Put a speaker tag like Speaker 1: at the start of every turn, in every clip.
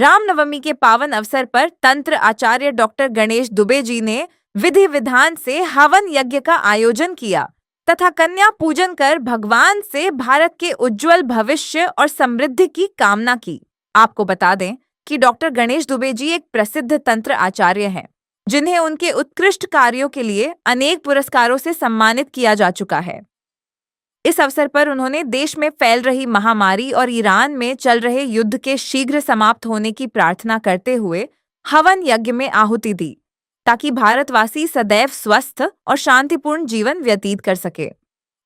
Speaker 1: रामनवमी के पावन अवसर पर तंत्र आचार्य डॉक्टर गणेश दुबे जी ने विधि विधान से हवन यज्ञ का आयोजन किया तथा कन्या पूजन कर भगवान से भारत के उज्जवल भविष्य और समृद्धि की कामना की। आपको बता दें कि डॉक्टर गणेश दुबे जी एक प्रसिद्ध तंत्र आचार्य हैं, जिन्हें उनके उत्कृष्ट कार्यों के लिए अनेक पुरस्कारों से सम्मानित किया जा चुका है। इस अवसर पर उन्होंने देश में फैल रही महामारी और ईरान में चल रहे युद्ध के शीघ्र समाप्त होने की प्रार्थना करते हुए हवन यज्ञ में आहुति दी, ताकि भारतवासी सदैव स्वस्थ और शांतिपूर्ण जीवन व्यतीत कर सके।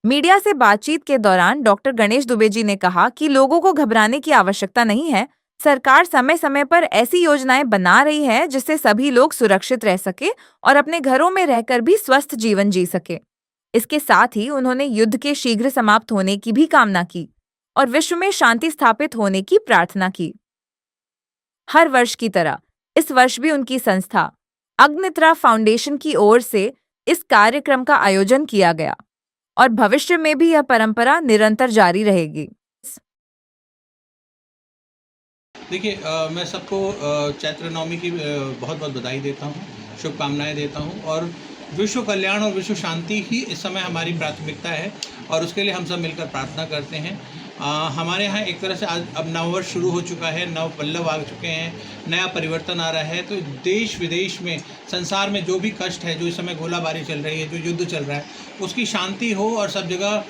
Speaker 1: मीडिया से बातचीत के दौरान डॉक्टर गणेश दुबे जी ने कहा कि लोगों को घबराने की आवश्यकता नहीं है। सरकार समय समय पर ऐसी योजनाएं बना रही है जिससे सभी लोग सुरक्षित रह सके और अपने घरों में रहकर भी स्वस्थ जीवन जी सके। इसके साथ ही उन्होंने युद्ध के शीघ्र समाप्त होने की भी कामना की और विश्व में शांति स्थापित होने की प्रार्थना की। हर वर्ष की तरह इस वर्ष भी उनकी संस्था अग्नित्रा फाउंडेशन की ओर से इस कार्यक्रम का आयोजन किया गया और भविष्य में भी यह परंपरा निरंतर जारी रहेगी।
Speaker 2: देखिए, मैं सबको चैत्र नवमी की बहुत बहुत बधाई देता हूँ, शुभकामनाएं देता हूँ और विश्व कल्याण और विश्व शांति ही इस समय हमारी प्राथमिकता है और उसके लिए हम सब मिलकर प्रार्थना करते हैं। हमारे यहाँ एक तरह से आज अब नववर्ष शुरू हो चुका है, नव पल्लव आ चुके हैं, नया परिवर्तन आ रहा है। तो देश विदेश में, संसार में जो भी कष्ट है, जो इस समय गोलाबारी चल रही है, जो युद्ध चल रहा है, उसकी शांति हो और सब जगह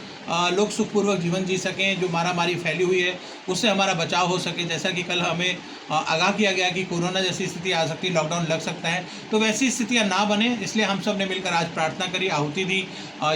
Speaker 2: लोग सुखपूर्वक जीवन जी सकें। जो मारामारी फैली हुई है उससे हमारा बचाव हो सके। जैसा कि कल हमें आगाह किया गया कि कोरोना जैसी स्थिति आ सकती है, लॉकडाउन लग सकता है, तो वैसी स्थितियां ना बने, इसलिए हम सब ने मिलकर आज प्रार्थना करी, आहुति दी,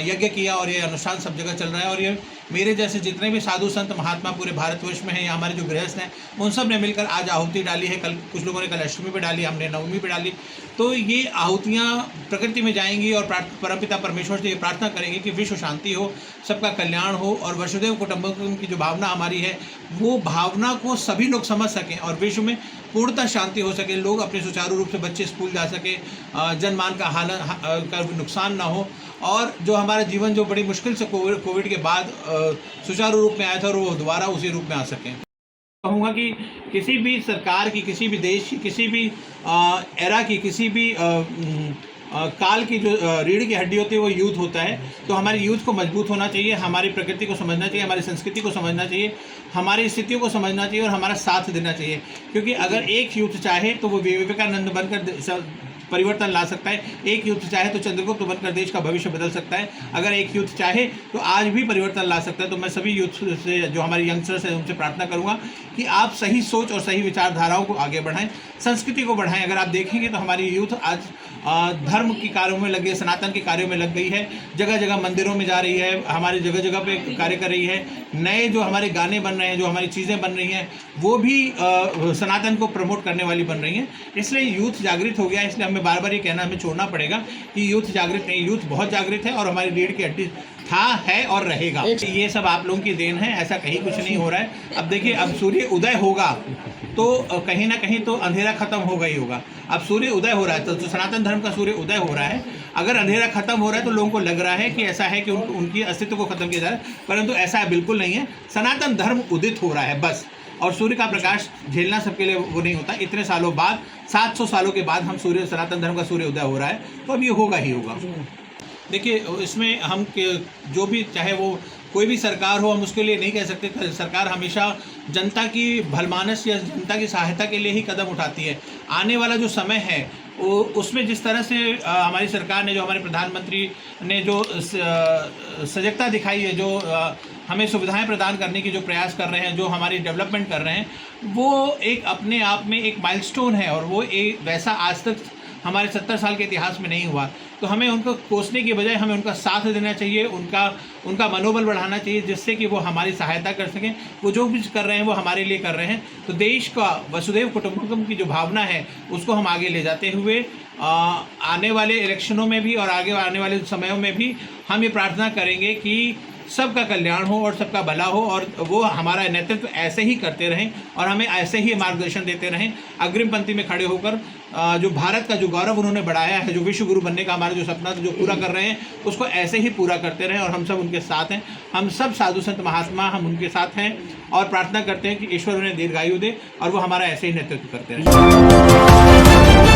Speaker 2: यज्ञ किया और ये अनुष्ठान सब जगह चल रहा है। और ये मेरे जैसे जितने भी साधु संत महात्मा पूरे भारतवर्ष में हैं या हमारे जो गृहस्थ हैं, उन सब ने मिलकर आज आहुति डाली है। कल कुछ लोगों ने कल अष्टमी पे डाली, हमने नवमी पे डाली। तो ये आहुतियाँ प्रकृति में जाएंगी और परमपिता परमेश्वर से ये प्रार्थना करेंगे कि विश्व शांति हो, सबका कल्याण हो और वसुदेव कुटुंबकम की जो भावना हमारी है, वो भावना को सभी लोग समझ सकें और विश्व में पूर्णतः शांति हो सके। लोग अपने सुचारू रूप से, बच्चे स्कूल जा सके, जनमान का का नुकसान ना हो और जो हमारा जीवन जो बड़ी मुश्किल से कोविड के बाद सुचारू रूप में आया था और वो दोबारा उसी रूप में आ सकें। कहूँगा कि किसी भी सरकार की, किसी भी देश की, किसी भी एरा की, किसी भी काल की जो रीढ़ की हड्डी होती है वो यूथ होता है। तो हमारे यूथ को मजबूत होना चाहिए, हमारी प्रकृति को समझना चाहिए, हमारी संस्कृति को समझना चाहिए, हमारी स्थितियों को समझना चाहिए और हमारा साथ देना चाहिए। क्योंकि अगर एक यूथ चाहे तो वो विवेकानंद बनकर परिवर्तन ला सकता है, एक यूथ चाहे तो चंद्रगुप्त बनकर देश का भविष्य बदल सकता है, अगर एक यूथ चाहे तो आज भी परिवर्तन ला सकता है। तो मैं सभी यूथ से, जो हमारे यंगस्टर्स हैं, उनसे प्रार्थना करूंगा कि आप सही सोच और सही विचारधाराओं को आगे बढ़ाएं, संस्कृति को बढ़ाएं। अगर आप देखेंगे तो हमारी यूथ आज धर्म के कार्यों में लग गई, सनातन के कार्यों में लग गई है, जगह जगह मंदिरों में जा रही है, हमारी जगह जगह पे कार्य कर रही है। नए जो हमारे गाने बन रहे हैं, जो हमारी चीज़ें बन रही हैं, वो भी सनातन को प्रमोट करने वाली बन रही हैं। इसलिए यूथ जागृत हो गया। इसलिए हमें बार बार ये कहना हमें छोड़ना पड़ेगा कि यूथ जागृत नहीं, यूथ बहुत जागृत है और हमारी रीढ़ की हड्डी था, है और रहेगा। ये सब आप लोगों की देन है, ऐसा कहीं कुछ नहीं हो रहा है। अब देखिए, अब सूर्य उदय होगा तो कहीं ना कहीं तो अंधेरा खत्म होगा ही होगा। अब सूर्य उदय हो रहा है तो सनातन धर्म का सूर्य उदय हो रहा है। अगर अंधेरा खत्म हो रहा है तो लोगों को लग रहा है कि ऐसा है कि उनकी अस्तित्व को खत्म किया जा रहा है, परंतु ऐसा बिल्कुल नहीं है। सनातन धर्म उदित हो रहा है बस, और सूर्य का प्रकाश झेलना सबके लिए वो नहीं होता। इतने सालों बाद, 700 सालों के बाद हम सनातन धर्म का सूर्य उदय हो रहा है, तो अब ये होगा ही होगा। देखिए, इसमें हम जो भी, चाहे वो कोई भी सरकार हो, हम उसके लिए नहीं कह सकते। सरकार हमेशा जनता की भलमानस या जनता की सहायता के लिए ही कदम उठाती है। आने वाला जो समय है उसमें जिस तरह से हमारी सरकार ने, जो हमारे प्रधानमंत्री ने जो सजगता दिखाई है, जो हमें सुविधाएं प्रदान करने की जो प्रयास कर रहे हैं, जो हमारी डेवलपमेंट कर रहे हैं, वो एक अपने आप में एक माइलस्टोन है और वो एक वैसा आज तक हमारे 70 साल के इतिहास में नहीं हुआ। तो हमें उनको कोसने की बजाय हमें उनका साथ देना चाहिए, उनका मनोबल बढ़ाना चाहिए, जिससे कि वो हमारी सहायता कर सकें। वो जो कुछ कर रहे हैं वो हमारे लिए कर रहे हैं। तो देश का वसुदेव कुटुंबकम की जो भावना है उसको हम आगे ले जाते हुए आने वाले इलेक्शनों में भी और आगे आने वाले समयों में भी हम ये प्रार्थना करेंगे कि सबका कल्याण हो और सबका भला हो, और वो हमारा नेतृत्व ऐसे ही करते रहें और हमें ऐसे ही मार्गदर्शन देते रहें, अग्रिम पंक्ति में खड़े होकर जो भारत का जो गौरव उन्होंने बढ़ाया है, जो विश्व गुरु बनने का हमारा जो सपना जो पूरा कर रहे हैं, उसको ऐसे ही पूरा करते रहें और हम सब उनके साथ हैं। हम सब साधु संत महात्मा हम उनके साथ हैं और प्रार्थना करते हैं कि ईश्वर उन्हें दीर्घायु दे और वो हमारा ऐसे ही नेतृत्व करते रहें।